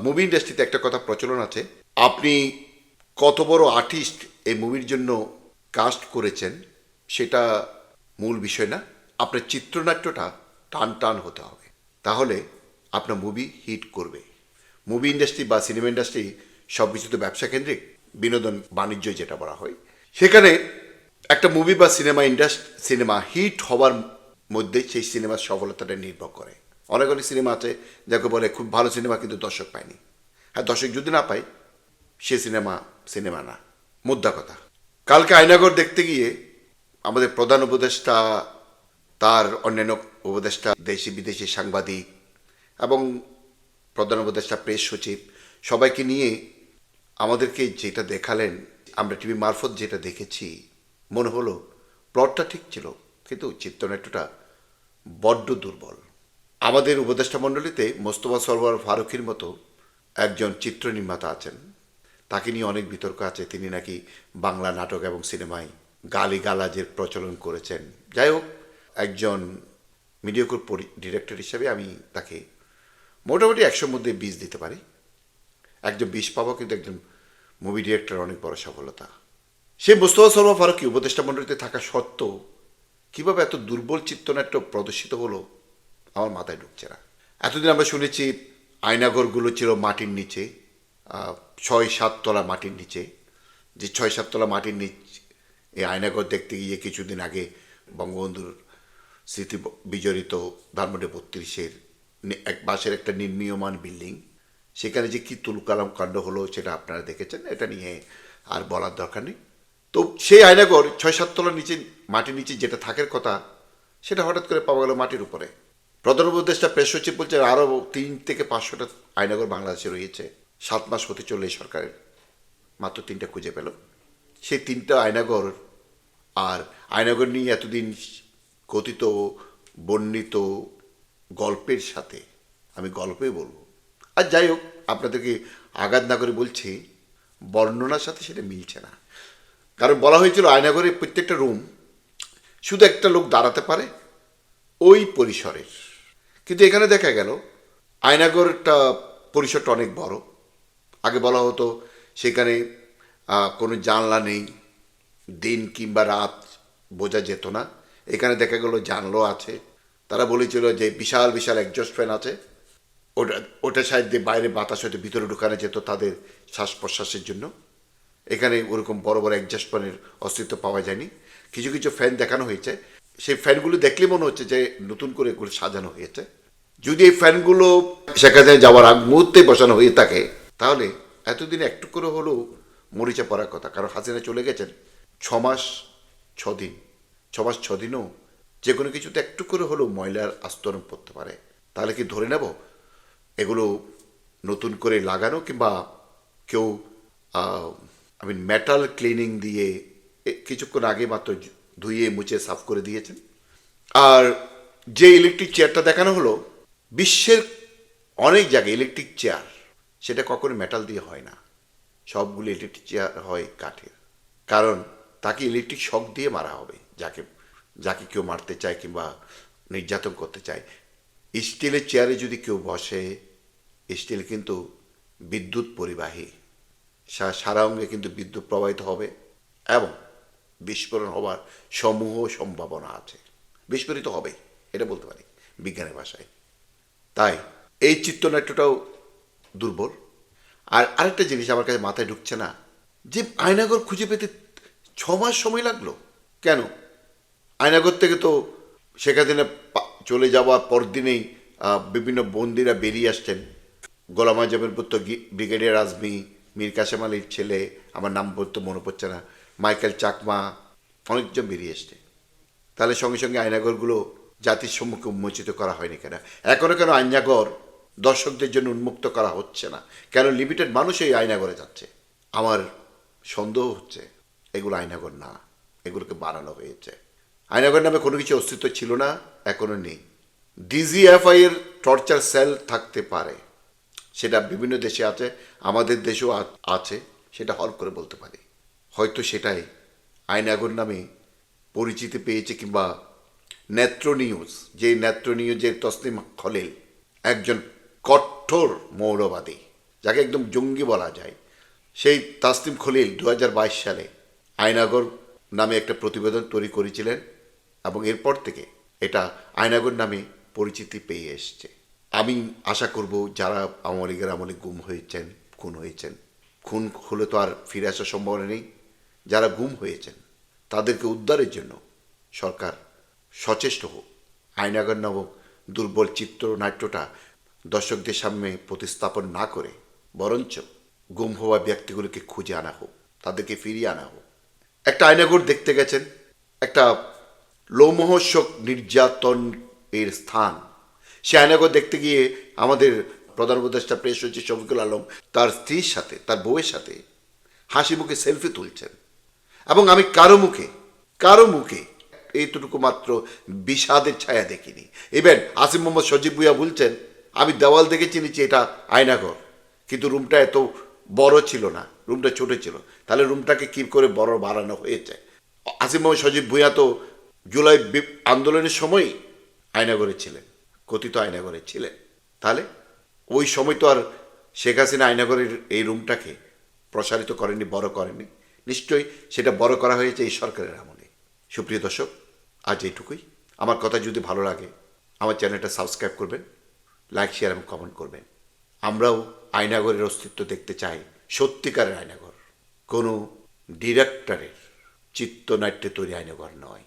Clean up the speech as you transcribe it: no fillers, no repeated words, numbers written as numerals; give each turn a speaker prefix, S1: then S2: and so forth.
S1: Movie ইন্ডাস্ট্রিতে একটা কথা প্রচলন আছে, আপনি কত বড় আর্টিস্ট এই মুভির জন্য কাস্ট করেছেন সেটা মূল বিষয় না, আপনার চিত্রনাট্যটা টান টান হতে হবে, তাহলে আপনার মুভি হিট করবে। মুভি ইন্ডাস্ট্রি বা সিনেমা ইন্ডাস্ট্রি সব কিছু তো ব্যবসা কেন্দ্রিক, বিনোদন বাণিজ্য যেটা বলা হয়, সেখানে একটা মুভি বা সিনেমা হিট হওয়ার মধ্যে সেই সিনেমার সফলতাটা নির্ভর করে। অনেক অনেক সিনেমা আছে যাকে বলে খুব ভালো সিনেমা কিন্তু দর্শক পায়নি। হ্যাঁ, দর্শক যদি না পায় সে সিনেমা না, মুদ্রা কথা। কালকে আয়নাঘর দেখতে গিয়ে আমাদের প্রধান উপদেষ্টা, তার অন্যান্য উপদেষ্টা, দেশি বিদেশি সাংবাদিক এবং প্রধান উপদেষ্টা প্রেস সচিব সবাইকে নিয়ে আমাদেরকে যেটা দেখালেন, আমরা টিভি মারফত যেটা দেখেছি, মনে হলো প্লটটা ঠিক ছিল কিন্তু চিত্রনাট্যটা বড্ড দুর্বল। আমাদের উপদেষ্টা মণ্ডলীতে মোস্তফা সরওয়ার ফারুকীর মতো একজন চিত্র নির্মাতা আছেন, তাকে নিয়ে অনেক বিতর্ক আছে। তিনি নাকি বাংলা নাটক এবং সিনেমায় গালিগালাজের প্রচলন করেছেন। যাই হোক, একজন মিডিয়াকর ডিরেক্টর হিসেবে আমি তাকে মোটামুটি 100-র মধ্যে 20 দিতে পারি। একজন 20 পাবো, কিন্তু একজন মুভি ডিরেক্টর অনেক বড় সফলতা। সে মোস্তফা সরওয়ার ফারুকী উপদেষ্টা মণ্ডলীতে থাকা সত্ত্বেও কীভাবে এত দুর্বল চিত্রনাট্য প্রদর্শিত হলো আমার মাথায় ঢুকছে না। এতদিন আমরা শুনেছি আয়নাঘরগুলো ছিল মাটির নিচে, 6-7 তলা মাটির নিচে। যে 6-7 তলা মাটির নিচ এই আয়নাঘর দেখতে গিয়ে কিছুদিন আগে বঙ্গবন্ধুর স্মৃতি বিজড়িত ধানমন্ডি 32-এর এক বাসের একটা নির্মীয়মান বিল্ডিং, সেখানে যে কী তুলকালাম কাণ্ড হলো সেটা আপনারা দেখেছেন, এটা নিয়ে আর বলার দরকার নেই। তো সেই আয়নাঘর 6-7 তলার নিচে মাটির নিচে যেটা থাকার কথা, সেটা হঠাৎ করে পাওয়া গেল মাটির উপরে। প্রধান উপদেষ্টা প্রেস সচিব বলছে আরও 300 থেকে 500টা আয়নাঘর বাংলাদেশে রয়েছে। 7 মাস হতে চললে সরকারের মাত্র 3টা খুঁজে পেল। সেই 3টা আয়নাঘর, আর আয়নাঘর নিয়ে এতদিন কথিত বর্ণিত গল্পের সাথে, আমি গল্পই বলবো, আর যাই হোক আপনাদেরকে আঘাত না করে বলছি, বর্ণনার সাথে সেটা মিলছে না। কারণ বলা হয়েছিল আয়নাঘরে প্রত্যেকটা রুম শুধু একটা লোক দাঁড়াতে পারে ওই পরিসরের, কিন্তু এখানে দেখা গেল আয়নাঘরটা পরিসরটা অনেক বড়। আগে বলা হতো সেখানে কোনো জানলা নেই, দিন কিংবা রাত বোঝা যেত না। এখানে দেখা গেল জানলাও আছে। তারা বলেছিল যে বিশাল বিশাল একজস্ট ফ্যান আছে, ওটার সাহায্যে বাইরে বাতাস হয়তো ভিতরে ঢুকানো যেত তাদের শ্বাস প্রশ্বাসের জন্য। এখানে ওরকম বড় বড় একজস্ট ফ্যানের অস্তিত্ব পাওয়া যায়নি। কিছু কিছু ফ্যান দেখানো হয়েছে, সেই ফ্যানগুলো দেখলে মনে হচ্ছে যে নতুন করে এগুলো সাজানো হয়েছে। যদি এই ফ্যানগুলো সেখানে যাওয়ার আগ মুহূর্তে বসানো হয়ে থাকে, তাহলে এতদিন একটু করে হলেও মরিচা পড়ার কথা। কারণ হাসিনা চলে গেছেন 6 মাস 6 দিন, 6 মাস 6 দিনও যে কোনো কিছুতে একটু করে হলেও ময়লার আস্তরণ পড়তে পারে। তাহলে কি ধরে নেব এগুলো নতুন করে লাগানো, কিংবা কেউ মেটাল ক্লিনিং দিয়ে কিছুক্ষণ আগে মাত্র ধুয়ে মুছে সাফ করে দিয়েছেন। আর যে ইলেকট্রিক চেয়ারটা দেখানো হলো, বিশ্বের অনেক জায়গায় ইলেকট্রিক চেয়ার সেটা কখনো মেটাল দিয়ে হয় না, সবগুলো ইলেকট্রিক চেয়ার হয় কাঠের। কারণ তাকে ইলেকট্রিক শক দিয়ে মারা হবে, যাকে কেউ মারতে চায় কিংবা নির্যাতন করতে চায়। স্টিলের চেয়ারে যদি কেউ বসে, স্টিল কিন্তু বিদ্যুৎ পরিবাহী, সারা অঙ্গে কিন্তু বিদ্যুৎ প্রবাহিত হবে এবং বিস্ফোরণ হওয়ার সমূহ সম্ভাবনা আছে। বিস্ফোরিত হবে, এটা বলতে পারি বিজ্ঞানের ভাষায়। তাই এই চিত্রনাট্যটাও দুর্বল। আর আরেকটা জিনিস আমার কাছে মাথায় ঢুকছে না, যে আয়নাঘর খুঁজে পেতে 6 মাস সময় লাগলো কেন? আয়নাঘর থেকে তো শেখ হাসিনা চলে যাওয়ার পরদিনেই বিভিন্ন বন্দিরা বেরিয়ে আসছেন। গোলাম আজমের পুত্র ব্রিগেডিয়ার আজমি, মীর কাসেম আলীর ছেলে, আমার নাম বলতে মনে পড়ছে না, মাইকেল চাকমা, অনেকজন বেরিয়ে এসছে। তাহলে সঙ্গে সঙ্গে আয়নাঘরগুলো জাতির সম্মুখে উন্মোচিত করা হয়নি কেন? এখনও কেন আয়নাঘর দর্শকদের জন্য উন্মুক্ত করা হচ্ছে না? কেন লিমিটেড মানুষ এই আয়নাঘরে যাচ্ছে? আমার সন্দেহ হচ্ছে এগুলো আয়নাঘর না, এগুলোকে বানানো হয়েছে। আয়নাঘর নামে কোনো কিছু অস্তিত্ব ছিল না, এখনও নেই। ডিজিএফআই এর টর্চার সেল থাকতে পারে, সেটা বিভিন্ন দেশে আছে, আমাদের দেশেও আছে, সেটা হল করে বলতে পারি। হয়তো সেটাই আয়নাঘর নামে পরিচিতি পেয়েছে। কিংবা নেত্র নিউজের তসলিম খলিল একজন কঠোর মৌলবাদী, যাকে একদম জঙ্গি বলা যায়, সেই তাসনিম খলিল 2022 সালে আয়নাগর নামে একটা প্রতিবেদন তৈরি করেছিলেন এবং এরপর থেকে এটা আয়নাগর নামে পরিচিতি পেয়ে এসছে। আমি আশা করব যারা আওয়ামী লীগের আমলে গুম হয়েছেন, খুন হয়েছেন, খুন হলে তো আর ফিরে আসার সম্ভাবনা নেই, যারা গুম হয়েছেন তাদেরকে উদ্ধারের জন্য সরকার সচেষ্ট হোক। আয়নাগর নামক দুর্বল চিত্রনাট্যটা দর্শকদের সামনে প্রতিস্থাপন না করে বরঞ্চ গুম হওয়া ব্যক্তিগুলোকে খুঁজে আনা হোক, তাদেরকে ফিরিয়ে আনা হোক। একটা আয়নাগর দেখতে গেছেন, একটা লোমহর্ষক নির্যাতন এর স্থান। সে আয়নাগর দেখতে গিয়ে আমাদের প্রধান উপদেষ্টা প্রেস সচিব শফিকুল আলম তার স্ত্রীর সাথে, তার বউয়ের সাথে হাসি মুখে সেলফি তুলছেন এবং আমি কারো মুখে এইটুকু মাত্র বিষাদের ছায়া দেখিনি। ইভেন আসিম মোহাম্মদ সজীব ভুঁইয়া বলছেন, আমি দেওয়াল দেখে চিনেছি এটা আয়নাঘর, কিন্তু রুমটা এত বড় ছিল না, রুমটা ছোট ছিল। তাহলে রুমটাকে কী করে বড় বাড়ানো হয়েছে? আসিম মোহাম্মদ সজীব ভুঁইয়া তো জুলাই আন্দোলনের সময় আয়নাঘরে ছিলেন, কথিত আয়নাঘরে ছিলেন। তাহলে ওই সময় তো আর শেখ হাসিনা আয়নাঘরের এই রুমটাকে প্রসারিত করেনি, বড় করেনি। নিশ্চয়ই সেটা বড় করা হয়েছে এই সরকারের আমলে। সুপ্রিয় দর্শক, আজ এইটুকুই। আমার কথা যদি ভালো লাগে আমার চ্যানেলটা সাবস্ক্রাইব করবেন, লাইক, শেয়ার এবং কমেন্ট করবেন। আমরাও আয়নাঘরের অস্তিত্ব দেখতে চাই, সত্যিকারের আয়নাঘর, কোনো ডিরেক্টরের চিত্রনাট্যে তৈরি আয়নাঘর নয়।